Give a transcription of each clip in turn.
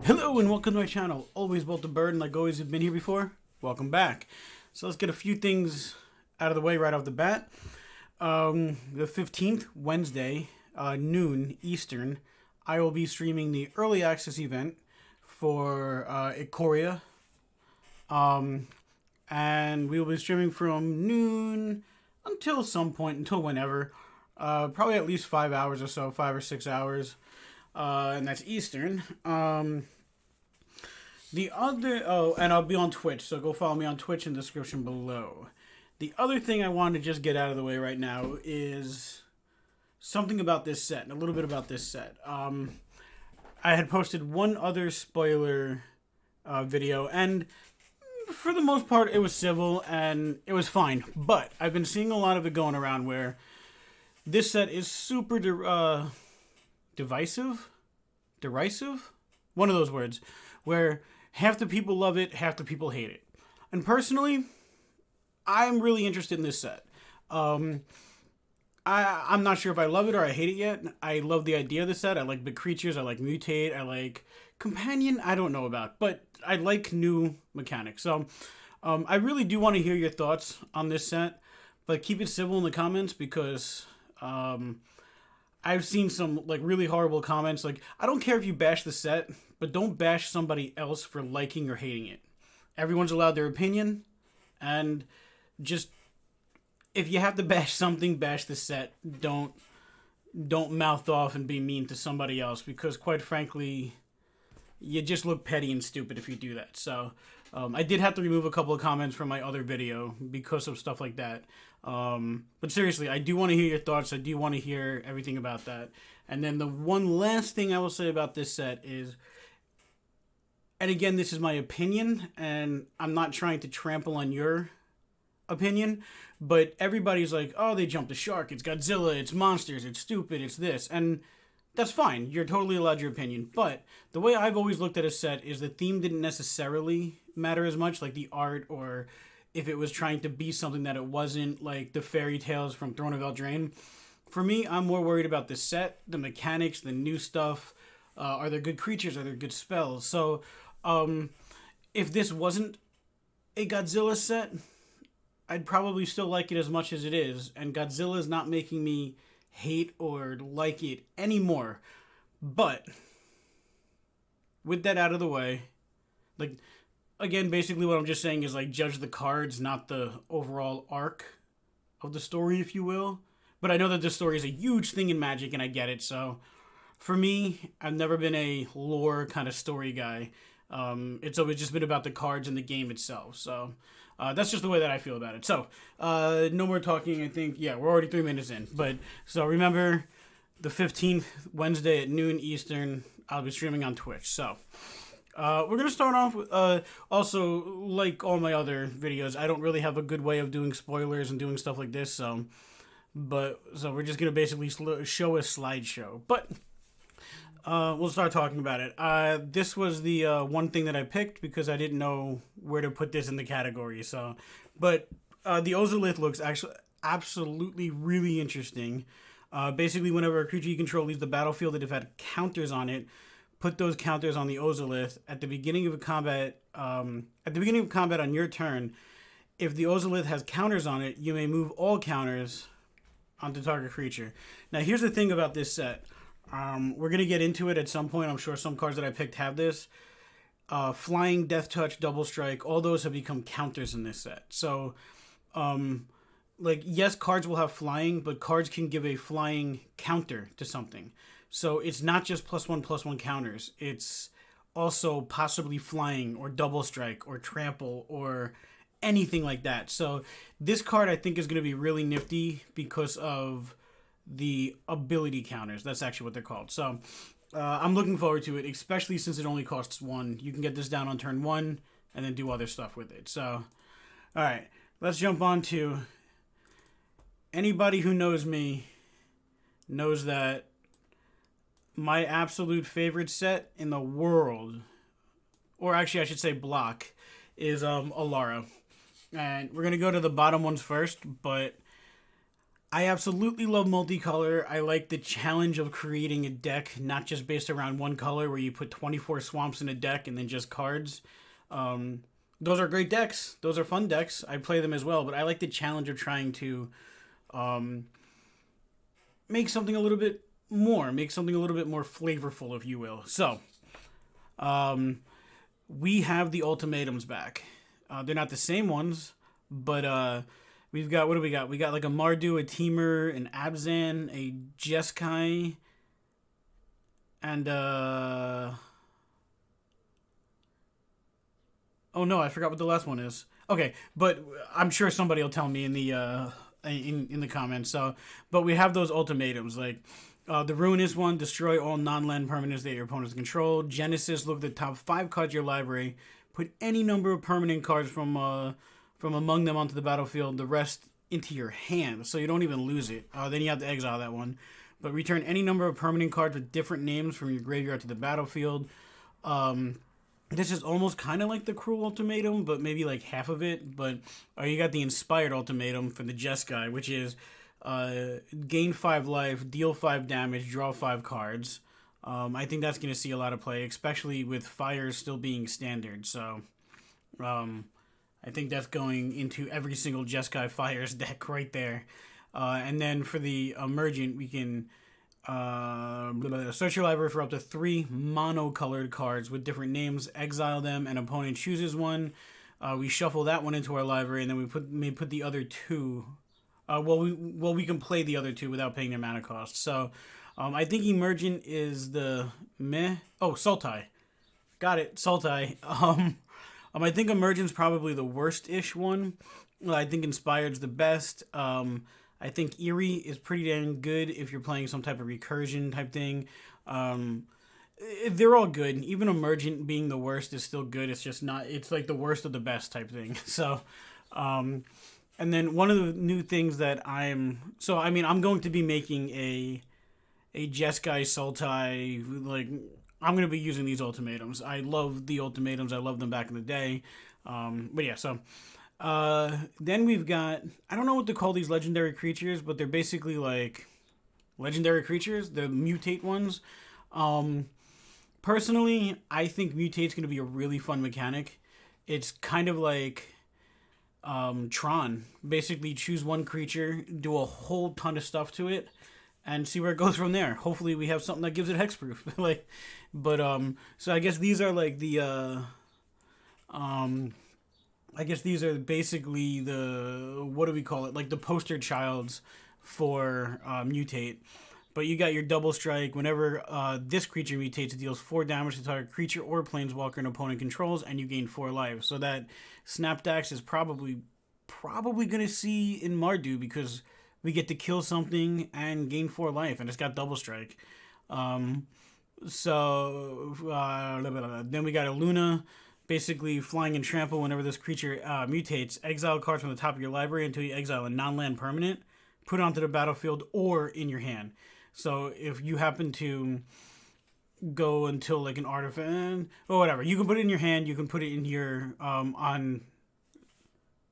Hello and welcome to my channel. Always Bolt the Bird, and like always, you've been here before. Welcome back. So let's get a few things out of the way right off the bat. The 15th, Wednesday, noon Eastern, I will be streaming the early access event for Ikoria. And we will be streaming from noon until some point, until whenever. Probably at least 5 hours or so, 5 or 6 hours. And that's Eastern. The other, and I'll be on Twitch, so go follow me on Twitch in the description below. The other thing I wanted to just get out of the way right now is something about this set, and a little bit about this set. I had posted one other spoiler video, and for the most part, it was civil, and it was fine. But I've been seeing a lot of it going around where this set is super derisive? One of those words, where half the people love it, half the people hate it. And personally, I'm really interested in this set. I'm not sure if I love it or I hate it yet. I love the idea of the set. I like big creatures. I like Mutate. I like Companion. I don't know about, but I like new mechanics. So I really do want to hear your thoughts on this set, but keep it civil in the comments because I've seen some like really horrible comments. Like, I don't care if you bash the set, but don't bash somebody else for liking or hating it. Everyone's allowed their opinion, and just if you have to bash something, bash the set. Don't mouth off and be mean to somebody else, because quite frankly, you just look petty and stupid if you do that. So I did have to remove a couple of comments from my other video because of stuff like that. But seriously, I do want to hear your thoughts. I do want to hear everything about that. And then the one last thing I will say about this set is, and again, this is my opinion, and I'm not trying to trample on your opinion, but everybody's like, oh, they jumped the shark, it's Godzilla, it's monsters, it's stupid, it's this, and that's fine. You're totally allowed your opinion. But the way I've always looked at a set is the theme didn't necessarily matter as much, like the art, or if it was trying to be something that it wasn't, like the fairy tales from Throne of Eldraine. For me, I'm more worried about the set, the mechanics, the new stuff. Are there good creatures? Are there good spells? So if this wasn't a Godzilla set, I'd probably still like it as much as it is. And Godzilla is not making me hate or like it anymore. But with that out of the way, like, again, basically what I'm just saying is, like, judge the cards, not the overall arc of the story, if you will. But I know that this story is a huge thing in Magic, and I get it. So for me, I've never been a lore kind of story guy. It's always just been about the cards and the game itself. So that's just the way that I feel about it. So no more talking. I think, yeah, we're already 3 minutes in. But so remember, the 15th, Wednesday at noon Eastern, I'll be streaming on Twitch. So we're going to start off with, also, like all my other videos, I don't really have a good way of doing spoilers and doing stuff like this. So we're just going to basically show a slideshow. But we'll start talking about it. This was the one thing that I picked because I didn't know where to put this in the category. So, but the Ozolith looks actually absolutely really interesting. Basically, whenever a creature you control leaves the battlefield that have had counters on it, put those counters on the Ozolith at the beginning of a combat. At the beginning of combat on your turn, if the Ozolith has counters on it, you may move all counters onto target creature. Now, here's the thing about this set. We're going to get into it at some point. I'm sure some cards that I picked have this. Flying, Death Touch, Double Strike, all those have become counters in this set. So, like, yes, cards will have flying, but cards can give a flying counter to something. So it's not just +1/+1 counters. It's also possibly flying or double strike or trample or anything like that. So this card I think is going to be really nifty because of the ability counters. That's actually what they're called. So I'm looking forward to it, especially since it only costs 1. You can get this down on turn 1 and then do other stuff with it. So, all right, let's jump on to, anybody who knows me knows that my absolute favorite set in the world, or actually I should say block, is Alara. And we're going to go to the bottom ones first, but I absolutely love multicolor. I like the challenge of creating a deck not just based around one color where you put 24 swamps in a deck and then just cards. Those are great decks. Those are fun decks. I play them as well, but I like the challenge of trying to make something a little bit more, make something a little bit more flavorful, if you will. So, we have the ultimatums back. They're not the same ones, but we've got, what do we got? We got like a Mardu, a Temur, an Abzan, a Jeskai, and oh no, I forgot what the last one is. Okay, but I'm sure somebody will tell me in the in the comments. So, but we have those ultimatums like the Ruinous one: destroy all non-land permanents that your opponents control. Genesis: look at the top 5 cards of your library, put any number of permanent cards from among them onto the battlefield. The rest into your hand, so you don't even lose it. Then you have to exile that one, but return any number of permanent cards with different names from your graveyard to the battlefield. This is almost kind of like the Cruel Ultimatum, but maybe like half of it. But you got the Inspired Ultimatum for the Jeskai, which is gain 5 life, deal 5 damage, draw 5 cards. I think that's going to see a lot of play, especially with Fire still being standard. So I think that's going into every single Jeskai Fires deck right there. And then for the Emergent, we can search your library for up to 3 mono-colored cards with different names, exile them, and opponent chooses one. We shuffle that one into our library, and then we put the other 2. We can play the other 2 without paying their mana cost. So I think Emergent is the meh. Oh, Sultai. Got it, Sultai. I think Emergent's probably the worst-ish one. I think Inspired's the best. I think Eerie is pretty dang good if you're playing some type of recursion type thing. They're all good. Even Emergent being the worst is still good. It's just not, it's like the worst of the best type thing. So, and then one of the new things that I'm going to be making a Jeskai Sultai, like, I'm going to be using these ultimatums. I love the ultimatums. I loved them back in the day. But yeah, so then we've got, I don't know what to call these legendary creatures, but they're basically like legendary creatures. They're mutate ones. Personally, I think mutate's going to be a really fun mechanic. It's kind of like Tron. Basically choose one creature, do a whole ton of stuff to it, and see where it goes from there. Hopefully we have something that gives it hexproof. So I guess these are like the I guess these are basically the, what do we call it? Like the poster childs for mutate. But you got your double strike. Whenever this creature mutates, it deals 4 damage to target creature or planeswalker an opponent controls, and you gain 4 life. So that Snapdax is probably going to see in Mardu, because we get to kill something and gain 4 life, and it's got double strike. Then we got a Luna, basically flying and trample. Whenever this creature mutates, exile cards from the top of your library until you exile a non-land permanent, put it onto the battlefield or in your hand. So if you happen to go until like an artifact or whatever, you can put it in your hand, you can put it in your on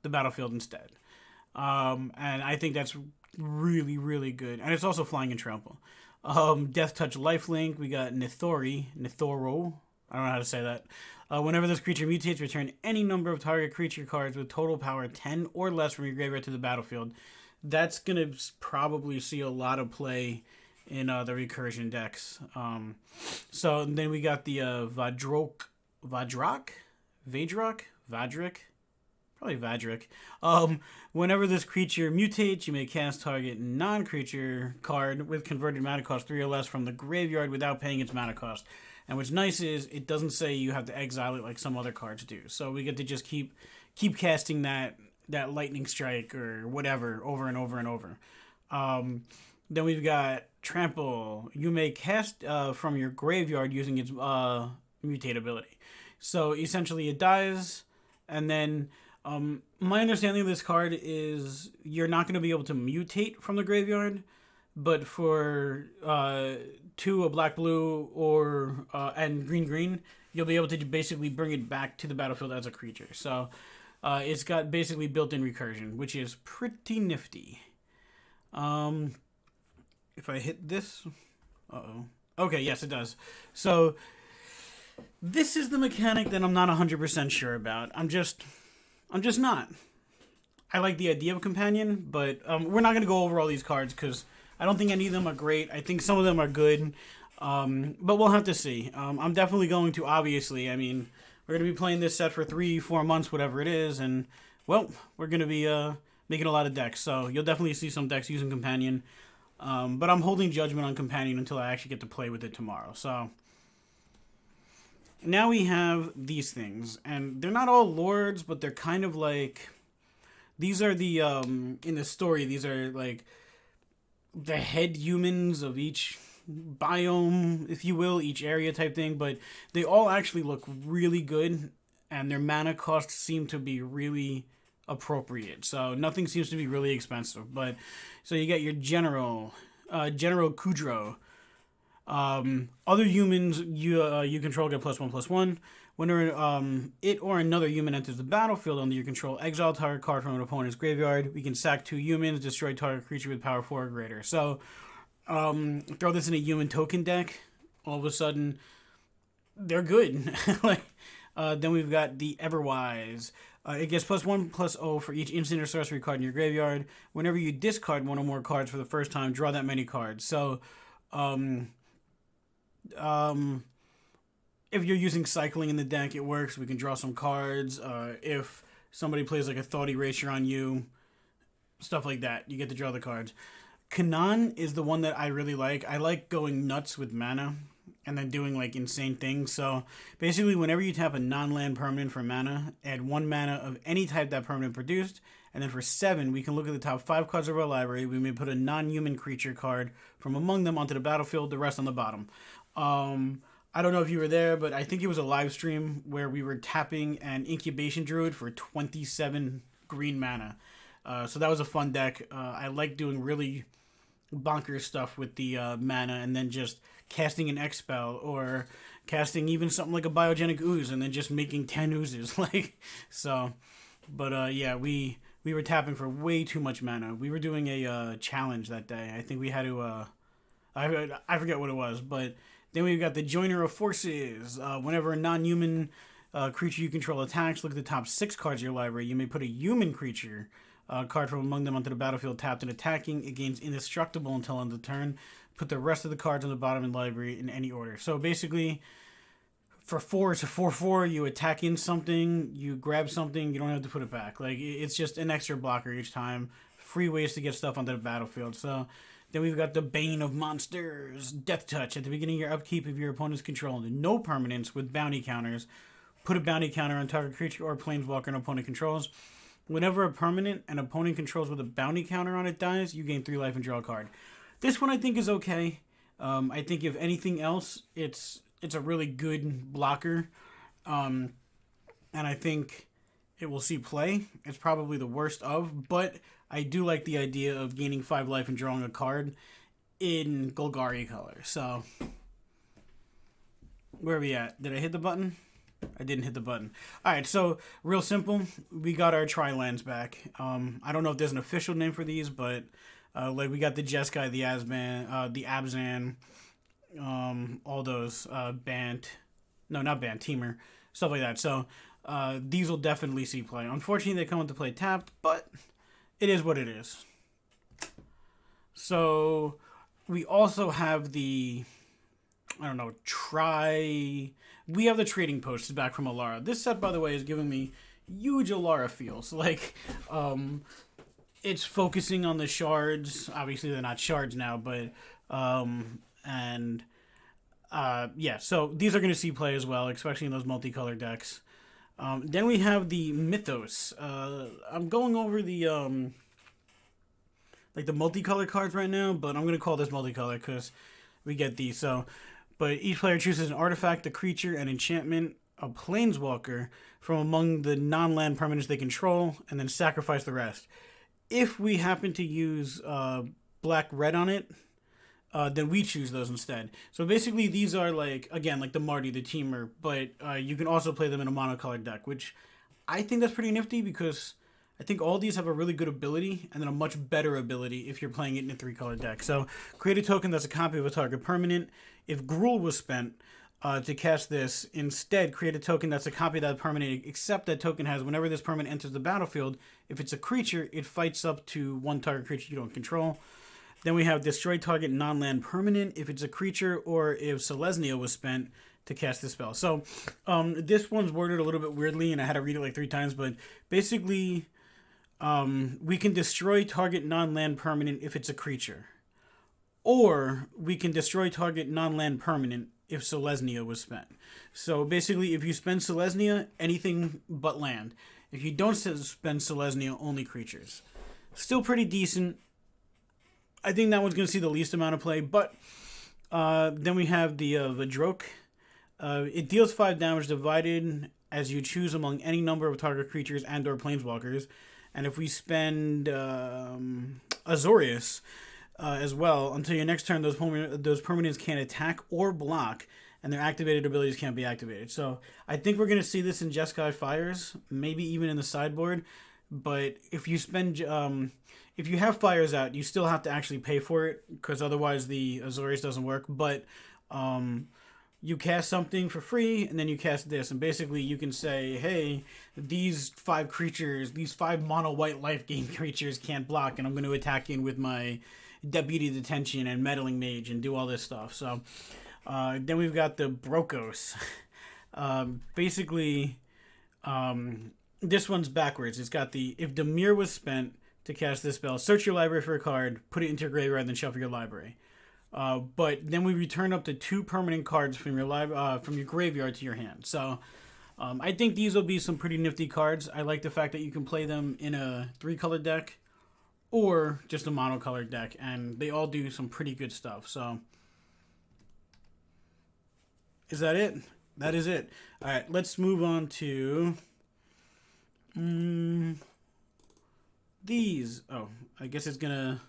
the battlefield instead. And I think that's really, really good. And it's also flying and trample. Death Touch Lifelink, we got Nithoro. I don't know how to say that. Whenever this creature mutates, return any number of target creature cards with total power 10 or less from your graveyard to the battlefield. That's going to probably see a lot of play in the recursion decks. So then we got the Vadrak? Probably Vadrik. Whenever this creature mutates, you may cast target non-creature card with converted mana cost 3 or less from the graveyard without paying its mana cost. And what's nice is it doesn't say you have to exile it like some other cards do. So we get to just keep casting that lightning strike or whatever over and over and over. Then we've got Trample. You may cast from your graveyard using its mutate ability. So essentially it dies, and then my understanding of this card is you're not going to be able to mutate from the graveyard, but for 2, a black-blue, or and green-green, you'll be able to basically bring it back to the battlefield as a creature. So it's got basically built-in recursion, which is pretty nifty. If I hit this, uh-oh. Okay, yes, it does. So this is the mechanic that I'm not 100% sure about. I'm just not. I like the idea of a companion, but we're not going to go over all these cards because I don't think any of them are great. I think some of them are good, but we'll have to see. I'm definitely going to, obviously, I mean, we're going to be playing this set for 3-4 months, whatever it is, and, well, we're going to be making a lot of decks, so you'll definitely see some decks using companion, but I'm holding judgment on companion until I actually get to play with it tomorrow, so... Now we have these things, and they're not all lords, but they're kind of like... These are the, in the story, these are like the head humans of each biome, if you will, each area type thing, but they all actually look really good, and their mana costs seem to be really appropriate, so nothing seems to be really expensive, but, so you get your General Kudro. Other humans you control get +1/+1. Whenever it or another human enters the battlefield under your control, exile target card from an opponent's graveyard. We can sack 2 humans, destroy target creature with power 4 or greater. So, throw this in a human token deck. All of a sudden, they're good. Like, then we've got the Everwise. It gets +1/+0 for each instant or sorcery card in your graveyard. Whenever you discard one or more cards for the first time, draw that many cards. So, if you're using cycling in the deck, it works. We can draw some cards. If somebody plays like a Thought Erasure on you, stuff like that, you get to draw the cards. Kanan is the one that I really like. I like going nuts with mana and then doing like insane things. So basically, whenever you tap a non-land permanent for mana, add 1 mana of any type that permanent produced. And then for 7, we can look at the top 5 cards of our library. We may put a non-human creature card from among them onto the battlefield, the rest on the bottom. I don't know if you were there, but I think it was a live stream where we were tapping an Incubation Druid for 27 green mana. So that was a fun deck. I like doing really bonkers stuff with the mana and then just casting an X-Spell or casting even something like a Biogenic Ooze and then just making 10 oozes. Yeah, we were tapping for way too much mana. We were doing a challenge that day. I think we had to... I forget what it was, but... Then we've got the Joiner of Forces. Whenever a non-human creature you control attacks, look at the top 6 cards of your library. You may put a human creature card from among them onto the battlefield tapped and attacking. It gains indestructible until end of the turn. Put the rest of the cards on the bottom of the library in any order. So basically, for 4, it's a 4/4. You attack in something, you grab something, you don't have to put it back. Like, it's just an extra blocker each time. Free ways to get stuff onto the battlefield. So... Then we've got the Bane of Monsters, Death Touch. At the beginning of your upkeep, if your opponent's controlled no permanents with bounty counters, put a bounty counter on target creature or planeswalker an opponent controls. Whenever a permanent an opponent controls with a bounty counter on it dies, you gain 3 life and draw a card. This one I think is okay. I think if anything else, it's a really good blocker. And I think it will see play. It's probably the worst of, but... I do like the idea of gaining 5 life and drawing a card in Golgari color. So, where are we at? Did I hit the button? I didn't hit the button. Alright, so, real simple. We got our Tri-Lands back. I don't know if there's an official name for these, but like we got the Jeskai, the Abzan, all those, Bant. No, not Bant, Teamer. Stuff like that. So, these will definitely see play. Unfortunately, they come into play tapped, but... It is what it is. So, we also have the, we have the Trading Posts back from Alara. This set, by the way, is giving me huge Alara feels. Like, it's focusing on the shards. Obviously, they're not shards now, but, yeah, so these are going to see play as well, especially in those multicolor decks. Then we have the Mythos. I'm going over the, like the multicolor cards right now, but I'm going to call this multicolor because we get these. So, but each player chooses an artifact, a creature, an enchantment, a planeswalker from among the non-land permanents they control, and then sacrifice the rest. If we happen to use black-red on it, then we choose those instead. So basically these are like, again, like the Marty, the Teamer, but you can also play them in a monocolored deck, which I think that's pretty nifty because I think all these have a really good ability and then a much better ability if you're playing it in a 3-color deck. So create a token that's a copy of a target permanent. If Gruul was spent to cast this, instead create a token that's a copy of that permanent, except that token has whenever this permanent enters the battlefield, if it's a creature, it fights up to 1 target creature you don't control. Then we have destroy target non-land permanent if it's a creature, or if Selesnya was spent to cast this spell. So this one's worded a little bit weirdly, and I had to read it like 3 times, but basically we can destroy target non-land permanent if it's a creature. Or we can destroy target non-land permanent if Selesnya was spent. So basically, if you spend Selesnya, anything but land. If you don't spend Selesnya, only creatures. Still pretty decent. I think that one's going to see the least amount of play, but then we have the Vidroke. It deals 5 damage divided as you choose among any number of target creatures and or planeswalkers. And if we spend Azorius as well, until your next turn, those permanents can't attack or block, and their activated abilities can't be activated. So I think we're going to see this in Jeskai Fires, maybe even in the sideboard. But if you spend... if you have Fires out, you still have to actually pay for it, because otherwise the Azorius doesn't work. But you cast something for free, and then you cast this, and basically you can say, hey, these 5 creatures, these 5 mono-white life gain creatures can't block, and I'm going to attack in with my Deputy Detention and Meddling Mage and do all this stuff. So then we've got the Brokos. Basically, this one's backwards. It's got the, if Dimir was spent to cast this spell, search your library for a card, put it into your graveyard, then shuffle your library. But then we return up to 2 permanent cards from your graveyard to your hand. So I think these will be some pretty nifty cards. I like the fact that you can play them in a 3-color deck or just a monocolored deck, and they all do some pretty good stuff. So is that it? That is it. All right, let's move on to these. Oh, I guess it's gonna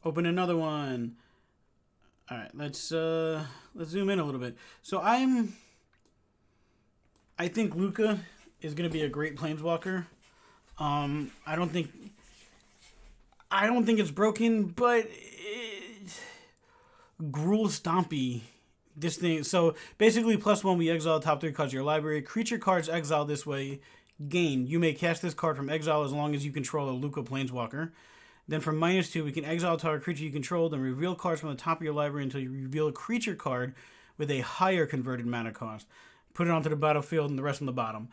open another one. All right, let's zoom in a little bit. So I think Luca is gonna be a great planeswalker. I don't think it's broken, but Gruul Stompy. This thing. So basically, +1, we exile top 3 cards of your library. Creature cards exiled this way gain. You may cast this card from exile as long as you control a Luca planeswalker. Then from -2, we can exile target creature you control, then reveal cards from the top of your library until you reveal a creature card with a higher converted mana cost. Put it onto the battlefield and the rest on the bottom.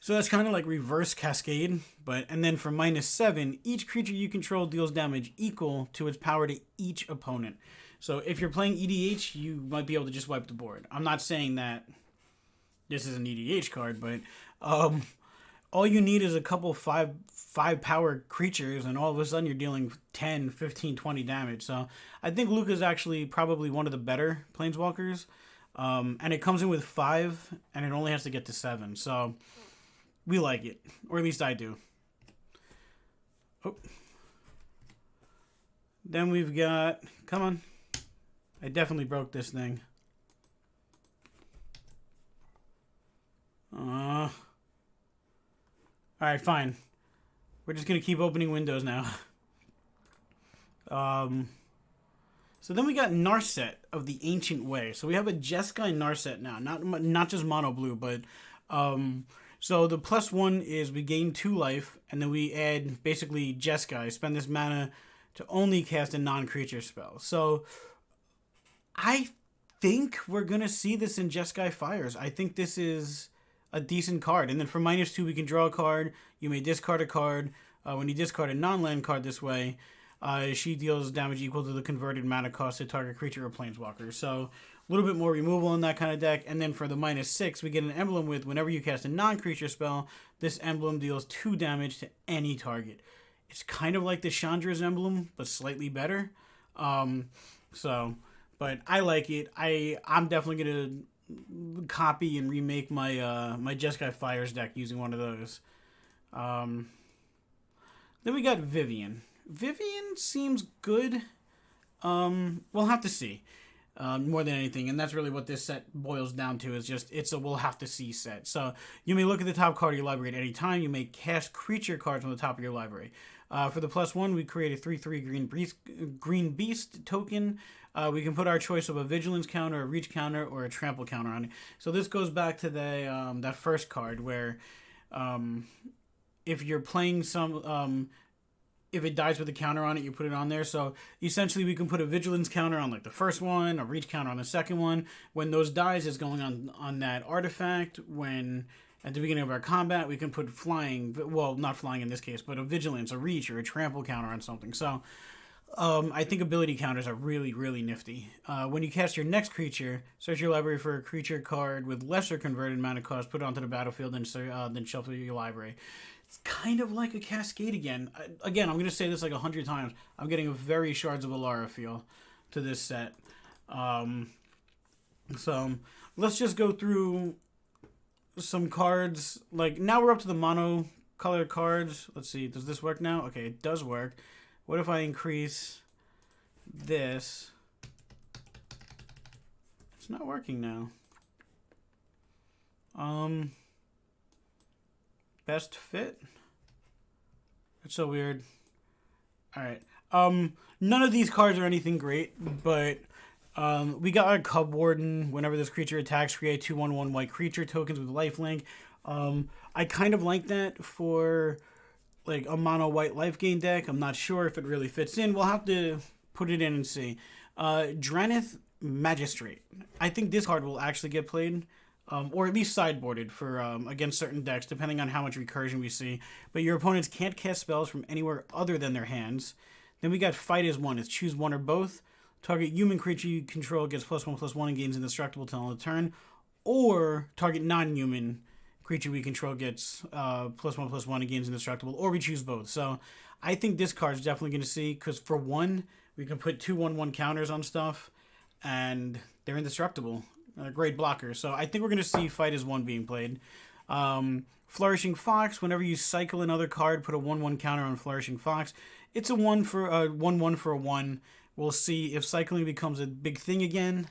So that's kind of like reverse Cascade. And then from -7, each creature you control deals damage equal to its power to each opponent. So if you're playing EDH, you might be able to just wipe the board. I'm not saying that this is an EDH card, but all you need is a couple 5 power creatures, and all of a sudden you're dealing 10, 15, 20 damage. So I think Luca's actually probably one of the better planeswalkers. And it comes in with 5, and it only has to get to 7. So we like it, or at least I do. Oh. Then we've got, come on. I definitely broke this thing. Alright, fine. We're just going to keep opening windows now. So then we got Narset of the Ancient Way. So we have a Jeskai Narset now. Not just mono blue, but... so the +1 is we gain 2 life, and then we add basically Jeskai. Spend this mana to only cast a non-creature spell. So I think we're going to see this in Jeskai Fires. I think this is a decent card. And then for -2, we can draw a card. You may discard a card. When you discard a non-land card this way, she deals damage equal to the converted mana cost to target creature or planeswalker. So a little bit more removal in that kind of deck. And then for the -6, we get an emblem with whenever you cast a non-creature spell, this emblem deals 2 damage to any target. It's kind of like the Chandra's emblem, but slightly better. But I like it. I'm definitely gonna copy and remake my my Jeskai Fires deck using one of those. Then we got Vivienne. Vivienne seems good. We'll have to see. more than anything, and that's really what this set boils down to. Is just it's a we'll have to see set. So you may look at the top card of your library at any time. You may cast creature cards from the top of your library. For the +1, we create a 3/3 green beast token. We can put our choice of a vigilance counter, a reach counter, or a trample counter on it. So this goes back to the that first card where if you're playing some if it dies with a counter on it, you put it on there. So essentially we can put a vigilance counter on like the first one, a reach counter on the second one. When those dies is going on that artifact, when at the beginning of our combat, we can put flying, well, not flying in this case, but a vigilance, a reach, or a trample counter on something. So I think ability counters are really, really nifty. When you cast your next creature, search your library for a creature card with lesser converted mana cost, put it onto the battlefield, then shuffle your library. It's kind of like a Cascade again. Again, I'm going to say this like 100 times. I'm getting a very Shards of Alara feel to this set. So let's just go through some cards. Like now we're up to the mono colored cards. Let's see. Does this work now? Okay, it does work. What if I increase this? It's not working now. Best fit? It's so weird. Alright. None of these cards are anything great, but we got our Cub Warden. Whenever this creature attacks, create 2/1/1 white creature tokens with lifelink. I kind of like that for like a mono white life gain deck. I'm not sure if it really fits in. We'll have to put it in and see. Dranith Magistrate. I think this card will actually get played. Or at least sideboarded for against certain decks, depending on how much recursion we see. But your opponents can't cast spells from anywhere other than their hands. Then we got Fight as One. It's choose one or both. Target human creature you control gets +1/+1 and gains indestructible till end of turn. Or target non-human creature we control gets +1/+1 and gains indestructible. Or we choose both. So I think this card's definitely going to see, because for one, we can put 2/1/1 counters on stuff, and they're indestructible. Great blockers. So I think we're going to see Fight as One being played. Flourishing Fox. Whenever you cycle another card, put a 1/1 counter on Flourishing Fox. It's a 1 for a 1/1 for a 1. We'll see if cycling becomes a big thing again.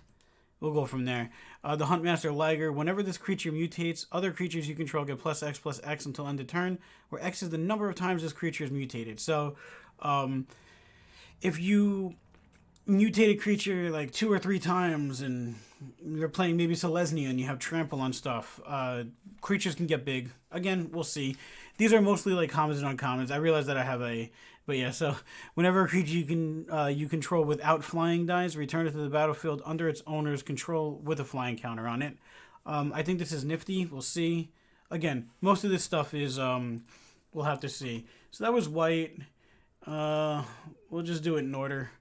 We'll go from there. The Huntmaster Liger. Whenever this creature mutates, other creatures you control get +X/+X until end of turn, where X is the number of times this creature is mutated. So if you mutate a creature like 2 or 3 times and you're playing maybe Selesnya and you have trample on stuff, creatures can get big. Again, we'll see. These are mostly like commons and uncommons. I realize that I have but yeah, so whenever a creature you control without flying dies, return it to the battlefield under its owner's control with a flying counter on it. I think this is nifty. We'll see. Again, most of this stuff is we'll have to see. So that was white. We'll just do it in order.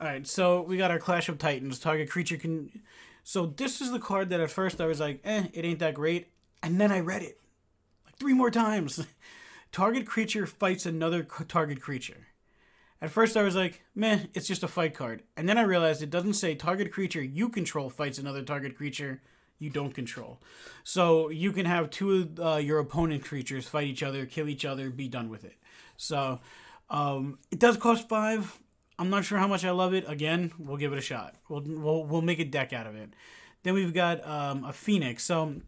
Alright, so we got our Clash of Titans. Target creature can... So this is the card that at first I was like, it ain't that great. And then I read it. Like 3 more times. Target creature fights another target creature. At first I was like, it's just a fight card. And then I realized it doesn't say target creature you control fights another target creature you don't control. So you can have 2 of your opponent creatures fight each other, kill each other, be done with it. So it does cost 5. I'm not sure how much I love it. Again, we'll give it a shot. We'll make a deck out of it. Then we've got a Phoenix. So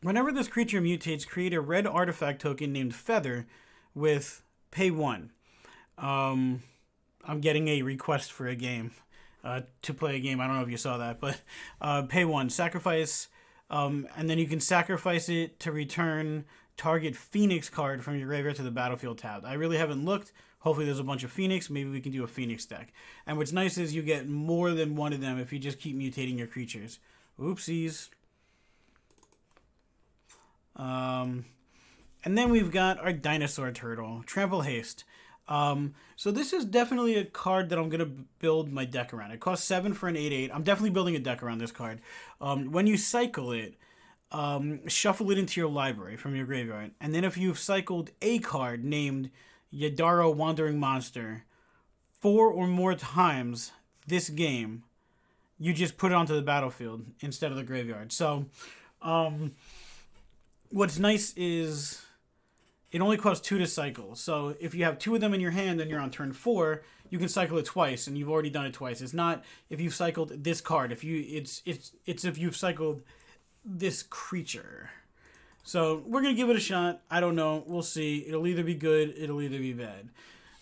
whenever this creature mutates, create a red artifact token named Feather with pay 1. I'm getting a request for a game to play a game. I don't know if you saw that, but pay 1. Sacrifice, and then you can sacrifice it to return target Phoenix card from your graveyard to the battlefield tab. I really haven't looked. Hopefully there's a bunch of Phoenix. Maybe we can do a Phoenix deck. And what's nice is you get more than one of them if you just keep mutating your creatures. Oopsies. And then we've got our Dinosaur Turtle. Trample Haste. So this is definitely a card that I'm going to build my deck around. It costs 7 for an 8/8. I'm definitely building a deck around this card. When you cycle it, shuffle it into your library from your graveyard. And then if you've cycled a card named Yadaro Wandering Monster 4 or more times this game, you just put it onto the battlefield instead of the graveyard. So what's nice is it only costs 2 to cycle. So if you have 2 of them in your hand and you're on turn 4, you can cycle it twice, and you've already done it twice. It's not if you've cycled this card. It's if you've cycled this creature. So we're gonna give it a shot. I don't know. We'll see. It'll either be good. It'll either be bad.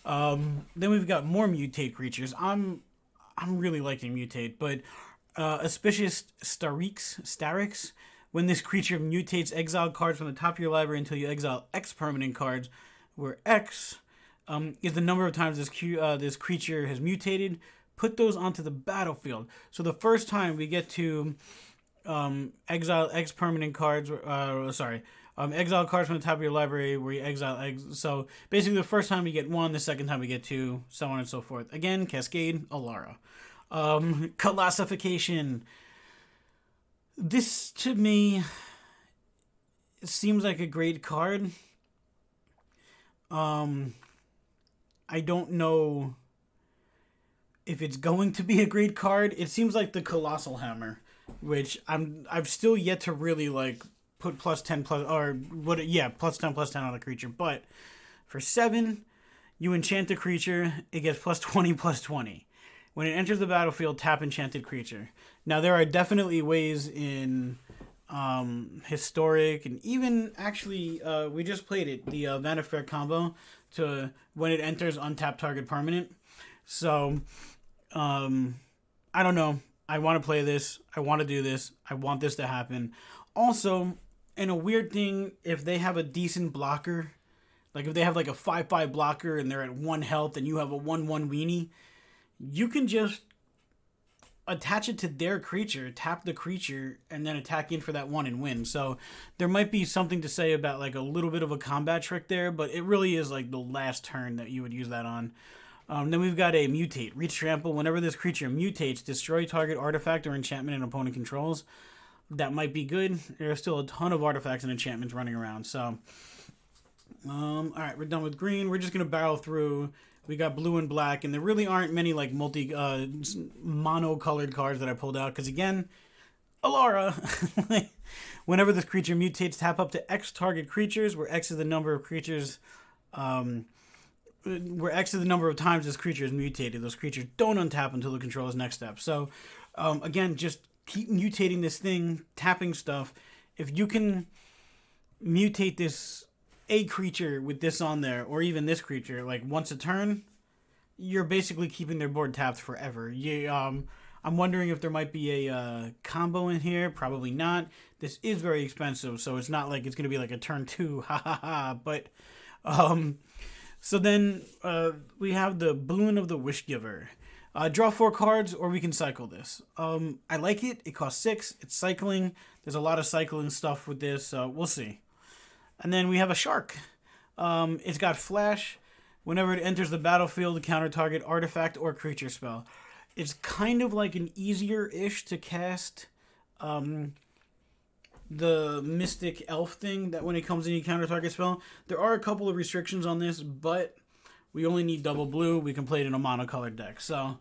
Then we've got more mutate creatures. I'm really liking mutate, but Auspicious Starix. When this creature mutates, exile cards from the top of your library until you exile X permanent cards, where X is the number of times this creature has mutated. Put those onto the battlefield. So the first time we get to exile X permanent cards, exile cards from the top of your library where you exile X. So basically the first time we get 1, the second time we get 2, so on and so forth. Again, Cascade, Alara. Colossification. This, to me, seems like a great card. I don't know if it's going to be a great card. It seems like the Colossal Hammer, which I've still yet to really like put +10 +10 on a creature. But for 7, you enchant a creature, it gets +20/+20. When it enters the battlefield, tap enchanted creature. Now, there are definitely ways in Historic, and even actually, we just played it, the Vanifair combo, to when it enters, untap target permanent. So, I don't know. I want to play this. I want to do this. I want this to happen. Also, in a weird thing, if they have a decent blocker, like if they have like a 5/5 blocker and they're at 1 health and you have a 1/1 weenie, you can just attach it to their creature, tap the creature, and then attack in for that 1 and win. So there might be something to say about like a little bit of a combat trick there, but it really is like the last turn that you would use that on. Then we've got a Mutate. Reach Trample. Whenever this creature mutates, destroy target artifact or enchantment an opponent controls. That might be good. There's still a ton of artifacts and enchantments running around. So, alright, we're done with green. We're just going to barrel through. We got blue and black, and there really aren't many like mono-colored cards that I pulled out, because again, Alara. Whenever this creature mutates, tap up to X target creatures, where X is the number of creatures, where X is the number of times this creature is mutated. Those creatures don't untap until the controller's next step. So, again, just keep mutating this thing, tapping stuff. If you can mutate this a creature with this on there, or even this creature, like once a turn, you're basically keeping their board tapped forever. I'm wondering if there might be a combo in here. Probably not. This is very expensive, so it's not like it's going to be like a turn 2, ha ha ha. But, so then we have the Boon of the Wishgiver. Draw 4 cards, or we can cycle this. I like it. It costs 6. It's cycling. There's a lot of cycling stuff with this. We'll see. And then we have a Shark. It's got Flash. Whenever it enters the battlefield, counter target artifact or creature spell. It's kind of like an easier-ish to cast the Mystic Elf thing, that when it comes in, you counter target spell. There are a couple of restrictions on this, but we only need double blue. We can play it in a monocolored deck. So,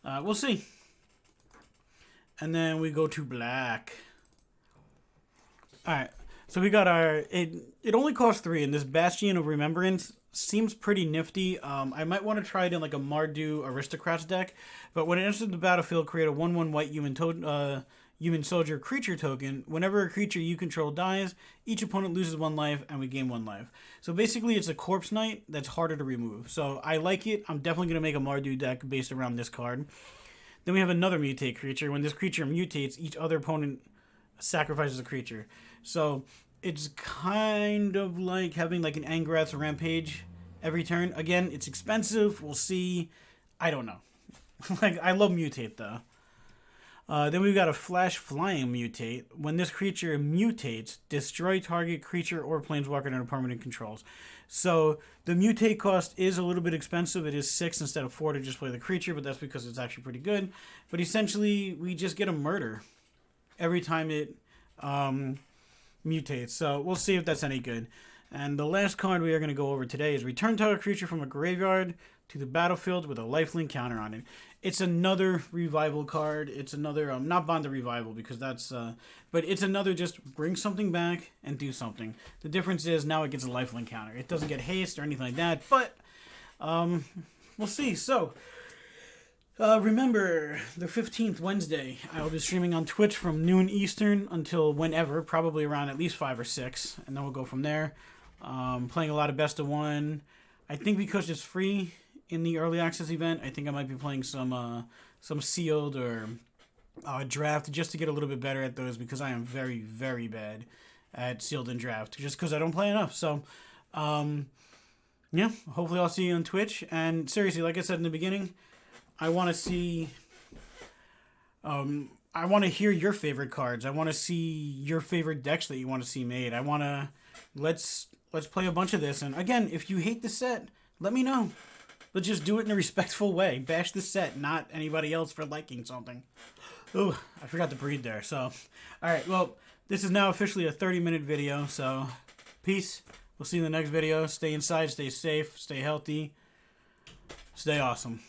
we'll see. And then we go to black. Alright. So we got our... It only costs 3, and this Bastion of Remembrance seems pretty nifty. I might want to try it in like a Mardu Aristocrats deck. But when it enters the battlefield, create a 1/1 white human soldier creature token. Whenever a creature you control dies, each opponent loses 1 life, and we gain 1 life. So basically, it's a Corpse Knight that's harder to remove. So I like it. I'm definitely going to make a Mardu deck based around this card. Then we have another Mutate creature. When this creature mutates, each other opponent sacrifices a creature. So it's kind of like having like an Angrath's Rampage every turn. Again, it's expensive. We'll see. I don't know. Like, I love Mutate though. Then we've got a Flash Flying Mutate. When this creature mutates, destroy target creature or planeswalker under permanent controls. So the Mutate cost is a little bit expensive. It is 6 instead of 4 to just play the creature, but that's because it's actually pretty good. But essentially, we just get a murder every time it mutates. So we'll see if that's any good. And the last card we are going to go over today is return target creature from a graveyard to the battlefield with a lifelink counter on it. It's another revival card. It's another, not Bond the Revival, because that's, but it's another just bring something back and do something. The difference is now it gets a lifelink counter. It doesn't get haste or anything like that, but we'll see. So, remember, the 15th, Wednesday, I will be streaming on Twitch from noon Eastern until whenever, probably around at least 5 or 6, and then we'll go from there. Playing a lot of Best of 1. I think because it's free in the Early Access event, I think I might be playing some sealed or draft just to get a little bit better at those, because I am very, very bad at sealed and draft, just because I don't play enough. So, yeah, hopefully I'll see you on Twitch. And seriously, like I said in the beginning, I want to see, I want to hear your favorite cards. I want to see your favorite decks that you want to see made. I want to, let's play a bunch of this. And again, if you hate the set, let me know. But just do it in a respectful way. Bash the set, not anybody else for liking something. Oh, I forgot to breathe there. So, alright, well, this is now officially a 30-minute video. So, peace. We'll see you in the next video. Stay inside, stay safe, stay healthy, stay awesome.